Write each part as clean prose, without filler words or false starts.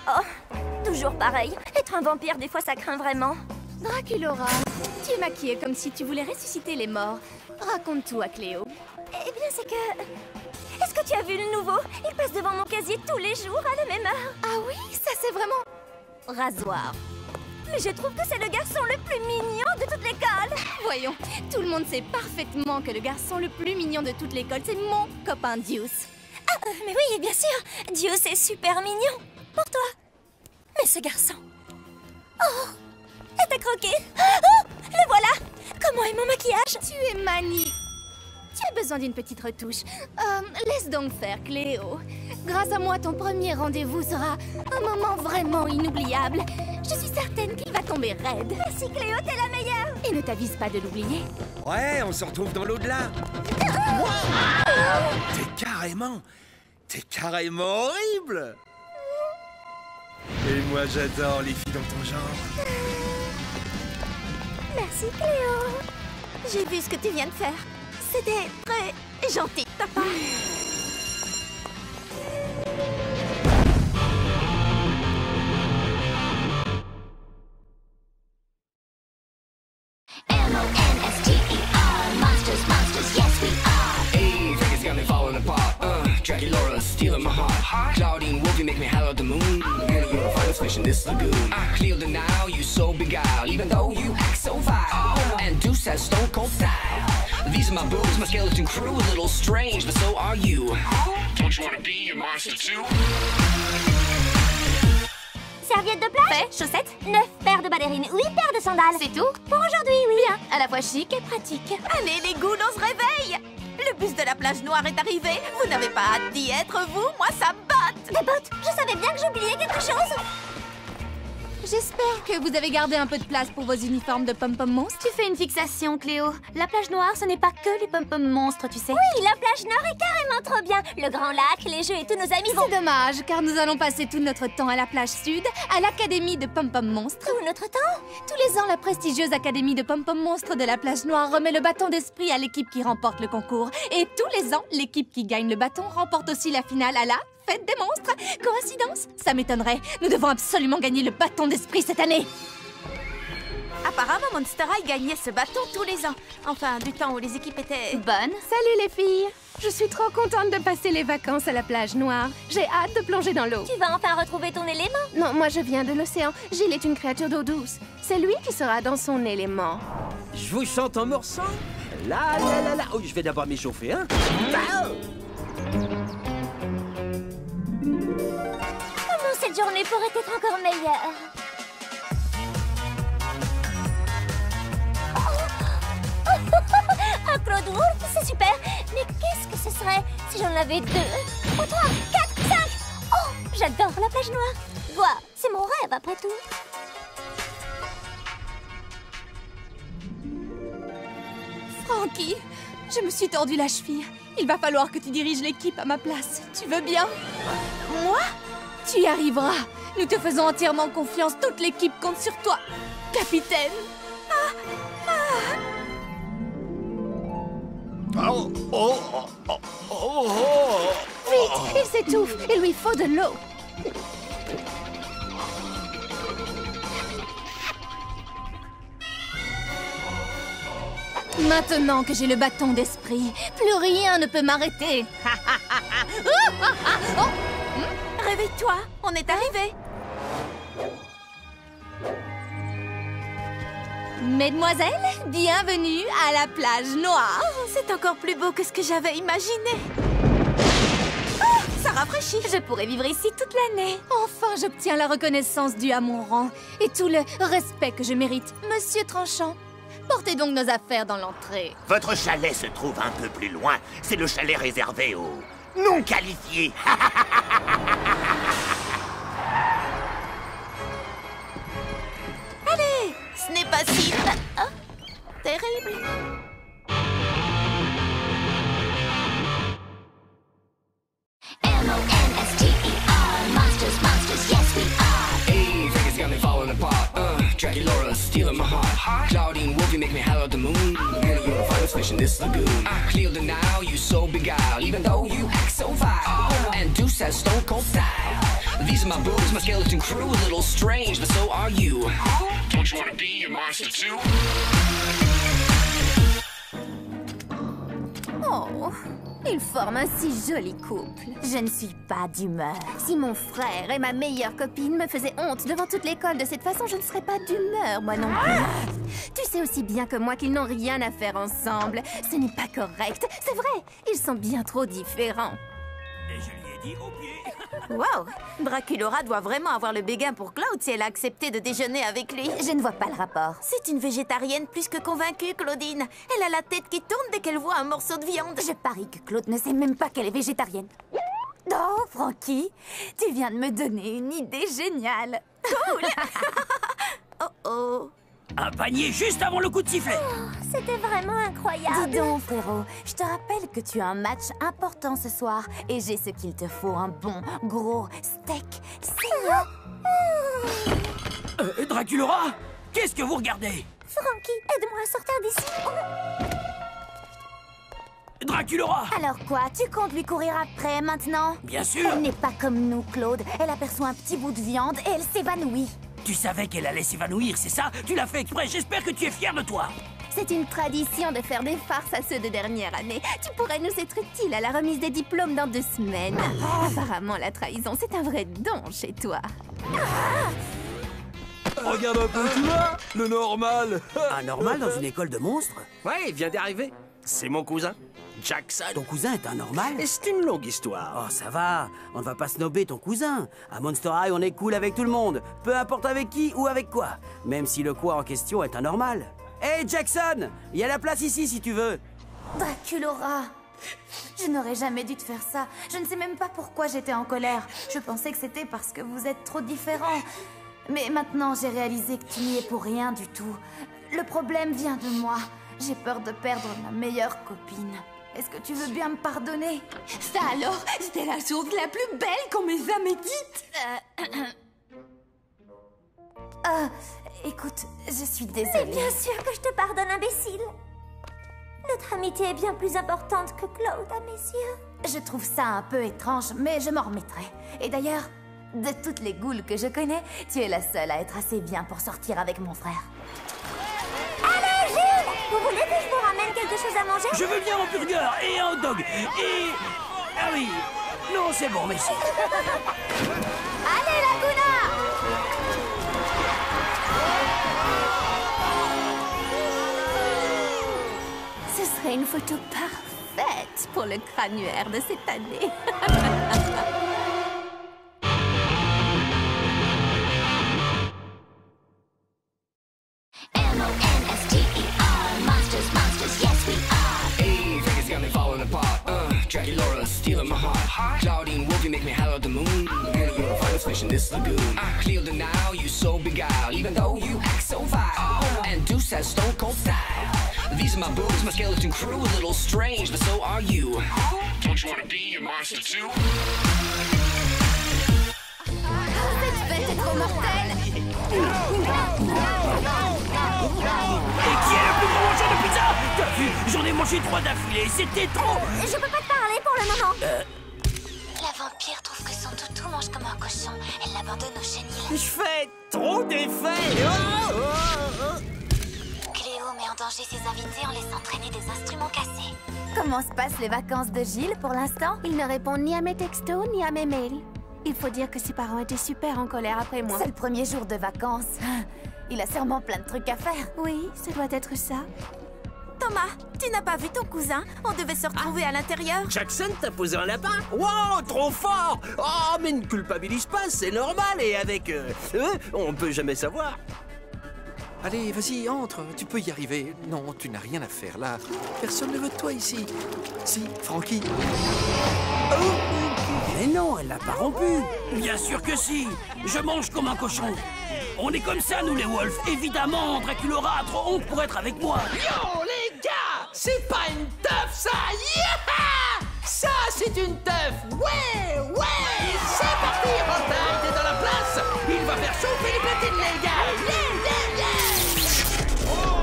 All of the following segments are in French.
Oh, toujours pareil. Être un vampire, des fois, ça craint vraiment. Draculaura, tu es maquillée comme si tu voulais ressusciter les morts. Raconte tout à Cléo. Eh bien, c'est que... Est-ce que tu as vu le nouveau? Il passe devant mon casier tous les jours à la même heure. Ah oui, ça c'est vraiment... Rasoir. Mais je trouve que c'est le garçon le plus mignon de toute l'école. Voyons, tout le monde sait parfaitement que le garçon le plus mignon de toute l'école, c'est mon copain Deuce. Ah, mais oui, bien sûr. Deuce est super mignon. Pour toi. Mais ce garçon... Oh, et t'as croqué. Oh, le voilà. Comment est mon maquillage? Tu es magnifique. Tu as besoin d'une petite retouche. Laisse donc faire, Cléo. Grâce à moi, ton premier rendez-vous sera un moment vraiment inoubliable. Je suis certaine qu'il va tomber raide. Merci, Cléo, t'es la meilleure. Et ne t'avise pas de l'oublier. Ouais, on se retrouve dans l'au-delà. T'es carrément horrible. Et moi, j'adore les filles dans ton genre. Merci, Cléo. J'ai vu ce que tu viens de faire. C'était très gentil de ta part. M-O-N-S-T-E-R, monsters, monsters, yes we are. Hey, Vegas got me falling apart. Draculaura stealing my heart. Claudine Wolfie make me holler at the moon. And you're a finest fish in this lagoon. Cleo denial, you so beguiled, even though you act so vile. And Deuce has stone cold style. These are my boobs, my skeleton crew, a little strange, but so are you. Don't you wanna be a monster too? Serviette de plage, chaussettes, 9 paires de ballerines, 8 paires de sandales. C'est tout? Pour aujourd'hui, oui. Bien, à la fois chic et pratique. Allez les ghouls, on se réveille. Le bus de la plage noire est arrivé. Vous n'avez pas hâte d'y être, vous? Moi, ça me botte. Des bottes? Je savais bien que j'oubliais quelque chose. J'espère que vous avez gardé un peu de place pour vos uniformes de pom-pom monstres. Tu fais une fixation, Cléo. La plage noire, ce n'est pas que les pom-pom monstres, tu sais. Oui, la plage noire est carrément trop bien. Le grand lac, les jeux et tous nos amis vont... C'est dommage, car nous allons passer tout notre temps à la plage sud, à l'académie de pom-pom monstres. Tout notre temps? Tous les ans, la prestigieuse académie de pom-pom monstres de la plage noire remet le bâton d'esprit à l'équipe qui remporte le concours. Et tous les ans, l'équipe qui gagne le bâton remporte aussi la finale à la fête des monstres. Coïncidence? Ça m'étonnerait. Nous devons absolument gagner le bâton d'esprit cette année. Apparemment, Monster High gagnait ce bâton tous les ans. Enfin, du temps où les équipes étaient... Bonne. Salut les filles. Je suis trop contente de passer les vacances à la plage noire. J'ai hâte de plonger dans l'eau. Tu vas enfin retrouver ton élément? Non, moi je viens de l'océan. Gilles est une créature d'eau douce. C'est lui qui sera dans son élément. Je vous chante en morceau. La la la la. Oh, je vais d'abord m'échauffer, hein. Comment cette journée pourrait être encore meilleure? Un Claude Wolf, c'est super. Mais qu'est-ce que ce serait si j'en avais 2 ou 3, 4, 5? Oh, j'adore la plage noire. Quoi? C'est mon rêve après tout. Frankie, je me suis tordu la cheville. Il va falloir que tu diriges l'équipe à ma place. Tu veux bien? Moi? Tu y arriveras. Nous te faisons entièrement confiance. Toute l'équipe compte sur toi, capitaine. Vite, il s'étouffe. Il lui faut de l'eau. Maintenant que j'ai le bâton d'esprit, plus rien ne peut m'arrêter. Réveille-toi, on est arrivé. Mesdemoiselles, bienvenue à la plage noire. C'est encore plus beau que ce que j'avais imaginé. Oh, ça rafraîchit. Je pourrais vivre ici toute l'année. Enfin, j'obtiens la reconnaissance due à mon rang et tout le respect que je mérite. Monsieur Tranchant, portez donc nos affaires dans l'entrée. Votre chalet se trouve un peu plus loin. C'est le chalet réservé aux non qualifiés. Allez, ce n'est pas si... terrible. Claudine Wolf, you make me holler at the moon. And you're the finest fish in this lagoon. Cleo the Nile, you so beguiled, even though you act so vile. And Deuce has stone cold style. These are my boobs, my skeleton crew, a little strange, but so are you. Don't you wanna be a monster too? Oh, ils forment un si joli couple. Je ne suis pas d'humeur. Si mon frère et ma meilleure copine me faisaient honte devant toute l'école de cette façon, je ne serais pas d'humeur, moi non plus. Tu sais aussi bien que moi qu'ils n'ont rien à faire ensemble. Ce n'est pas correct. C'est vrai, ils sont bien trop différents. Et je lui ai dit au pied. Wow! Draculaura doit vraiment avoir le béguin pour Claude si elle a accepté de déjeuner avec lui. Je ne vois pas le rapport. C'est une végétarienne plus que convaincue, Claudine. Elle a la tête qui tourne dès qu'elle voit un morceau de viande. Je parie que Claude ne sait même pas qu'elle est végétarienne. Oh, Frankie, tu viens de me donner une idée géniale. Cool! Oh oh! Un panier juste avant le coup de sifflet. C'était vraiment incroyable. Dis donc, frérot, je te rappelle que tu as un match important ce soir et j'ai ce qu'il te faut, un bon, gros steak saignant. Draculaura, qu'est-ce que vous regardez? Frankie, aide-moi à sortir d'ici. Draculaura! Alors quoi, tu comptes lui courir après maintenant? Bien sûr. Elle n'est pas comme nous, Claude. Elle aperçoit un petit bout de viande et elle s'évanouit. Tu savais qu'elle allait s'évanouir, c'est ça? Tu l'as fait exprès, j'espère que tu es fier de toi. C'est une tradition de faire des farces à ceux de dernière année. Tu pourrais nous être utile à la remise des diplômes dans 2 semaines. Apparemment, la trahison, c'est un vrai don chez toi. Regarde un peu, tu vois, le normal. Un normal dans une école de monstres? Ouais, il vient d'arriver. C'est mon cousin, Jackson. Ton cousin est un normal? Et c'est une longue histoire. Oh, ça va, on ne va pas snobber ton cousin. À Monster High, on est cool avec tout le monde, peu importe avec qui ou avec quoi. Même si le quoi en question est un normal. Hey Jackson, il y a la place ici si tu veux. Draculaura, je n'aurais jamais dû te faire ça. Je ne sais même pas pourquoi j'étais en colère. Je pensais que c'était parce que vous êtes trop différents. Mais maintenant, j'ai réalisé que tu n'y es pour rien du tout. Le problème vient de moi. J'ai peur de perdre ma meilleure copine. Est-ce que tu veux bien me pardonner? Ça alors, c'était la chose la plus belle qu'on m'ait jamais dite. Écoute, je suis désolée. C'est bien sûr que je te pardonne, imbécile. Notre amitié est bien plus importante que Claude, à mes yeux. Je trouve ça un peu étrange, mais je m'en remettrai. Et d'ailleurs, de toutes les ghouls que je connais, tu es la seule à être assez bien pour sortir avec mon frère. Allez, Gilles! Vous voulez que je vous ramène quelque chose à manger? Je veux bien un burger et un hot dog et... Ah oui, non c'est bon, merci. Allez, Laguna! Ce serait une photo parfaite pour le crânuaire de cette année. Draculaura, stealing my heart. Claudine Wolf, you make me holler at the moon. And you're the finest fish in this lagoon. Cleo the Nile, you so beguiled, even though you act so vile. And Deuce has stone cold style. These are my boobs, my skeleton crew, a little strange, but so are you. Don't you wanna be a monster too? Cette fête est trop mortelle. Et qui est le plus gros mangeur de pizza? T'as vu? J'en ai mangé 3 d'affilée, c'était trop. Je peux pas te parler pour le moment. La vampire trouve que son toutou mange comme un cochon. Elle l'abandonne au chenil. Je fais trop d'effets. Cléo met en danger ses invités en laissant traîner des instruments cassés. Comment se passent les vacances de Gilles pour l'instant? Il ne répond ni à mes textos, ni à mes mails. Il faut dire que ses parents étaient super en colère après moi. C'est le premier jour de vacances. Il a sûrement plein de trucs à faire. Oui, ça doit être ça. Thomas, tu n'as pas vu ton cousin? On devait se retrouver à l'intérieur. Jackson t'a posé un lapin. Wow, trop fort. Oh, mais ne culpabilise pas, c'est normal. Et avec eux, on peut jamais savoir. Allez, vas-y, entre, tu peux y arriver. Non, tu n'as rien à faire là. Personne ne veut de toi ici. Si, Frankie. Mais non, elle l'a pas rompu. Bien sûr que si. Je mange comme un cochon. On est comme ça, nous les Wolves. Évidemment, Draculaura a trop honte pour être avec moi. Yo, les gars, c'est pas une teuf, ça. Yeah! Ça, c'est une teuf. Ouais, ouais. C'est parti, Rantaine, t'es dans la place. Il va faire chauffer les platines, les gars. Yeah, yeah, yeah. Oh.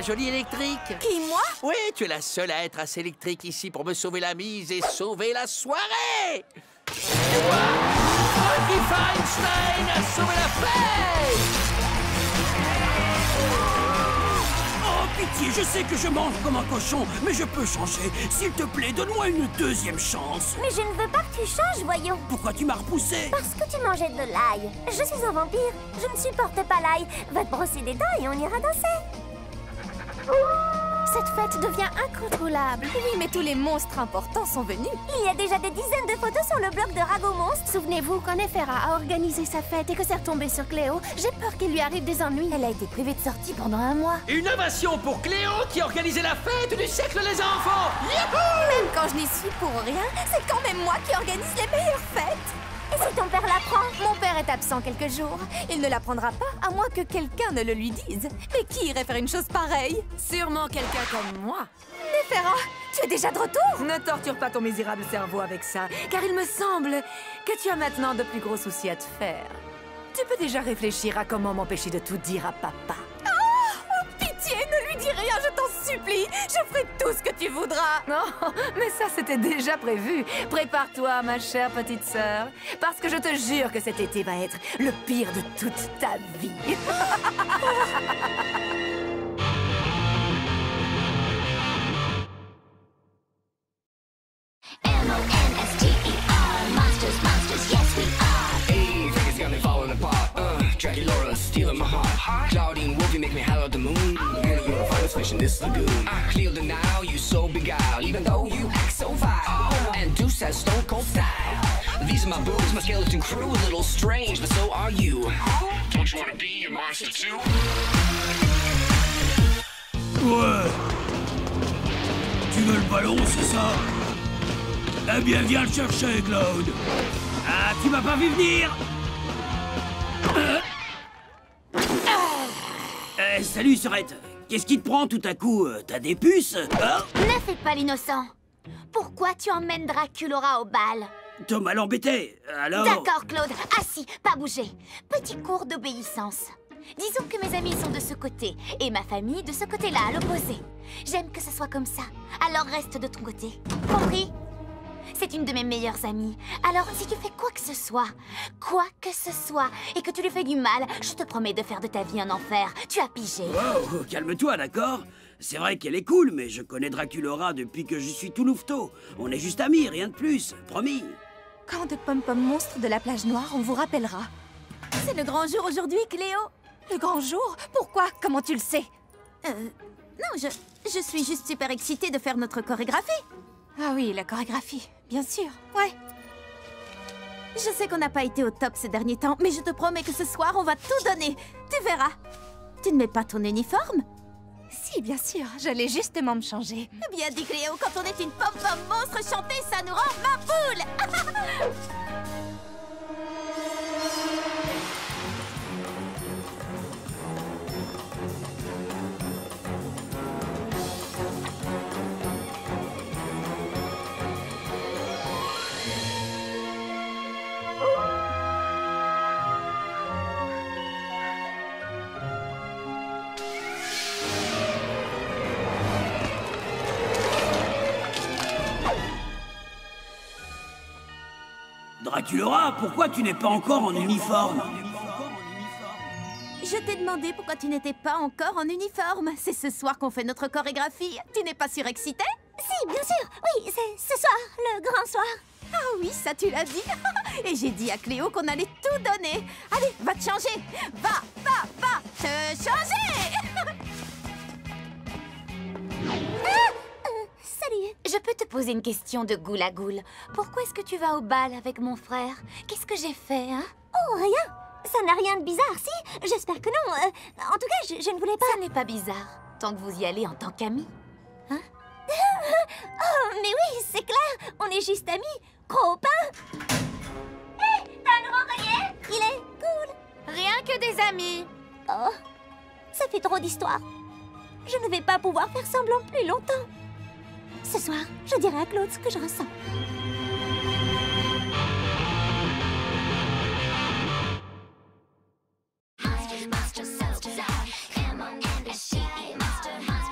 jolie électrique. Qui, moi? Oui, tu es la seule à être assez électrique ici pour me sauver la mise et sauver la soirée. Et moi, Frankie Feinstein a sauvé la fête. Oh, pitié, je sais que je mange comme un cochon, mais je peux changer. S'il te plaît, donne-moi une deuxième chance. Mais je ne veux pas que tu changes, voyons. Pourquoi tu m'as repoussé? Parce que tu mangeais de l'ail. Je suis un vampire. Je ne supporte pas l'ail. Va te brosser les dents et on ira danser. Cette fête devient incontrôlable. Oui, mais tous les monstres importants sont venus. Il y a déjà des dizaines de photos sur le blog de Rago Monstre. Souvenez-vous, quand Nefera a organisé sa fête et que c'est retombé sur Cléo, j'ai peur qu'il lui arrive des ennuis. Elle a été privée de sortie pendant un mois. Une ovation pour Cléo qui organisait la fête du siècle des enfants. Youhou! Même quand je n'y suis pour rien, c'est quand même moi qui organise les meilleures fêtes. Et si ton père l'apprend? Mon père est absent quelques jours. Il ne l'apprendra pas, à moins que quelqu'un ne le lui dise. Mais qui irait faire une chose pareille? Sûrement quelqu'un comme moi. Nefera, tu es déjà de retour? Ne torture pas ton misérable cerveau avec ça, car il me semble que tu as maintenant de plus gros soucis à te faire. Tu peux déjà réfléchir à comment m'empêcher de tout dire à papa. Pitié, ne lui dis rien, je t'en supplie. Je ferai tout ce que tu voudras. Non, mais ça c'était déjà prévu. Prépare-toi, ma chère petite sœur, parce que je te jure que cet été va être le pire de toute ta vie. M-O-N-S-T-E-R. Monsters, monsters, yes we are. Hey, Vegas got me falling apart. Draculaura stealing my heart. Claudine Wolfie make me holler at the moon. And you're the finest fish in this lagoon. Clear the now, you so beguiled, even though you act so vile. And Deuce has stone cold style. These are my boobs, my skeleton crew, a little strange, but so are you. Don't you wanna be a monster too? Ouais. Tu veux le ballon, c'est ça? Eh bien, viens le chercher, Claude. Ah, tu m'as pas vu venir? Salut, Sorette. Qu'est-ce qui te prend tout à coup? T'as des puces? Hein? Ne fais pas l'innocent. Pourquoi tu emmènes Draculaura au bal? Thomas l'embêtait, alors... D'accord, Claude. Assis, pas bouger. Petit cours d'obéissance. Disons que mes amis sont de ce côté et ma famille de ce côté-là, à l'opposé. J'aime que ce soit comme ça. Alors reste de ton côté. Compris? C'est une de mes meilleures amies. Alors, si tu fais quoi que ce soit, et que tu lui fais du mal, je te promets de faire de ta vie un enfer. Tu as pigé. Wow, calme-toi, d'accord? C'est vrai qu'elle est cool, mais je connais Draculaura depuis que je suis tout louveteau. On est juste amis, rien de plus, promis. Quand de Pom-Pom Monstre de la plage noire, on vous rappellera. C'est le grand jour aujourd'hui, Cléo. Le grand jour? Pourquoi? Comment tu le sais? Non, je suis juste super excitée de faire notre chorégraphie. Ah oui, la chorégraphie, bien sûr, ouais. Je sais qu'on n'a pas été au top ces derniers temps, mais je te promets que ce soir, on va tout donner. Tu verras. Tu ne mets pas ton uniforme? Si, bien sûr, j'allais justement me changer. Bien dit, Cléo, quand on est une pom-pom monstre, chanter, ça nous rend ma poule. Draculaura, pourquoi tu n'es pas encore en uniforme? Je t'ai demandé pourquoi tu n'étais pas encore en uniforme. C'est ce soir qu'on fait notre chorégraphie. Tu n'es pas surexcitée? Si, bien sûr. Oui, c'est ce soir, le grand soir. Ah oui, ça tu l'as dit. Et j'ai dit à Cléo qu'on allait tout donner. Allez, va te changer. Va te changer. Salut. Je peux te poser une question de goule à goule. Pourquoi est-ce que tu vas au bal avec mon frère? Qu'est-ce que j'ai fait, hein? Oh, rien. Ça n'a rien de bizarre, si? J'espère que non. En tout cas, je ne voulais pas... Ça n'est pas bizarre, tant que vous y allez en tant qu'amis. Hein? Oh, mais oui, c'est clair. On est juste amis. Copains. Hé, t'as un nouveau collier? Il est cool. Rien que des amis. Oh, ça fait trop d'histoires. Je ne vais pas pouvoir faire semblant plus longtemps. Ce soir, je dirai à Claude ce que je ressens. Monsters, monsters, monsters, M-O-N-S-T-E-R.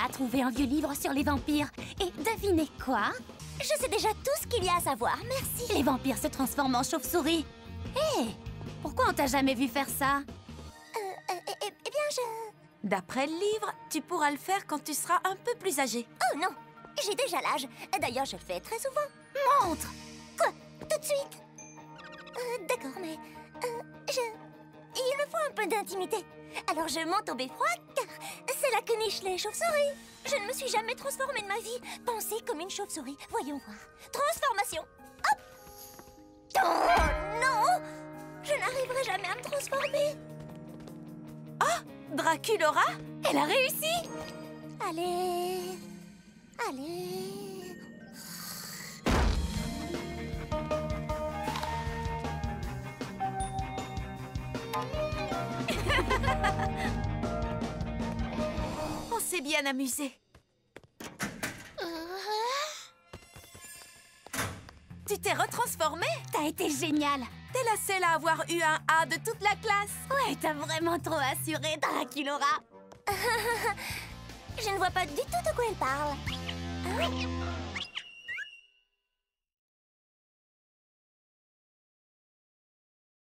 à trouver un vieux livre sur les vampires. Et devinez quoi? Je sais déjà tout ce qu'il y a à savoir, merci. Les vampires se transforment en chauve-souris. Hé, pourquoi on t'a jamais vu faire ça? Eh bien, D'après le livre, tu pourras le faire quand tu seras un peu plus âgé. Oh non, j'ai déjà l'âge. D'ailleurs, je le fais très souvent. Montre! Quoi? Tout de suite? D'accord, mais... Il me faut un peu d'intimité. Alors je monte au beffroi, car c'est là que nichent les chauves-souris. Je ne me suis jamais transformée de ma vie. Pensez comme une chauve-souris. Voyons voir. Transformation. Hop! Oh non! Je n'arriverai jamais à me transformer. Oh! Draculora? Elle a réussi! Allez... Allez... On s'est bien amusé. Tu t'es retransformée? T'as été génial! T'es la seule à avoir eu un A de toute la classe. Ouais, t'as vraiment trop assuré, Draculora. Je ne vois pas du tout de quoi elle parle. Hein?